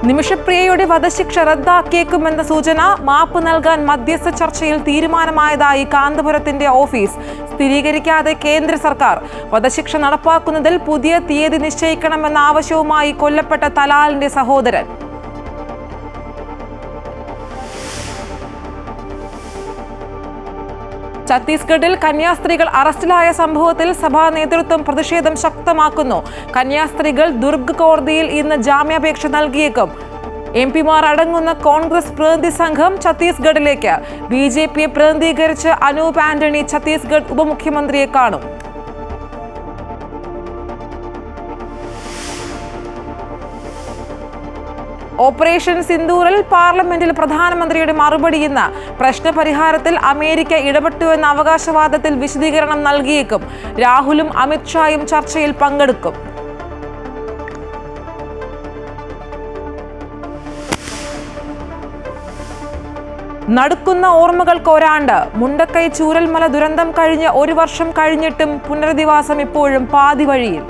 നിമിഷപ്രിയയുടെ വധശിക്ഷ റദ്ദാക്കിയേക്കുമെന്ന സൂചന. മാപ്പ് നൽകാൻ മധ്യസ്ഥ ചർച്ചയിൽ തീരുമാനമായതായി കാന്തപുരത്തിന്റെ ഓഫീസ്. സ്ഥിരീകരിക്കാതെ കേന്ദ്ര സർക്കാർ. വധശിക്ഷ നടപ്പാക്കുന്നതിൽ പുതിയ തീയതി നിശ്ചയിക്കണമെന്ന ആവശ്യവുമായി കൊല്ലപ്പെട്ട തലാലിന്റെ സഹോദരൻ. ഛത്തീസ്ഗഡിൽ കന്യാസ്ത്രീകൾ അറസ്റ്റിലായ സംഭവത്തിൽ സഭാ നേതൃത്വം പ്രതിഷേധം ശക്തമാക്കുന്നു. കന്യാസ്ത്രീകൾ ദുർഗ് കോടതിയിൽ ഇന്ന് ജാമ്യാപേക്ഷ നൽകിയേക്കും. എംപിമാർ അടങ്ങുന്ന കോൺഗ്രസ് പ്രതിനിധി സംഘം ഛത്തീസ്ഗഡിലേക്ക്. BJPയെ പ്രതിനിധീകരിച്ച് അനൂപ് ആന്റണി ഛത്തീസ്ഗഡ് ഉപമുഖ്യമന്ത്രിയെ കാണും. ഓപ്പറേഷൻ സിന്ദൂറിൽ പാർലമെന്റിൽ പ്രധാനമന്ത്രിയുടെ മറുപടി ഇന്ന്. പ്രശ്നപരിഹാരത്തിൽ അമേരിക്ക ഇടപെട്ടുവെന്ന അവകാശവാദത്തിൽ വിശദീകരണം നൽകിയേക്കും. രാഹുലും അമിത്ഷായും ചർച്ചയിൽ പങ്കെടുക്കും. നടുക്കുന്ന ഓർമ്മകൾക്ക് ഒരാണ്ട്. മുണ്ടക്കൈ ചൂരൽമല ദുരന്തം കഴിഞ്ഞ് 1 വർഷം കഴിഞ്ഞിട്ടും പുനരധിവാസം ഇപ്പോഴും പാതി വഴിയിൽ.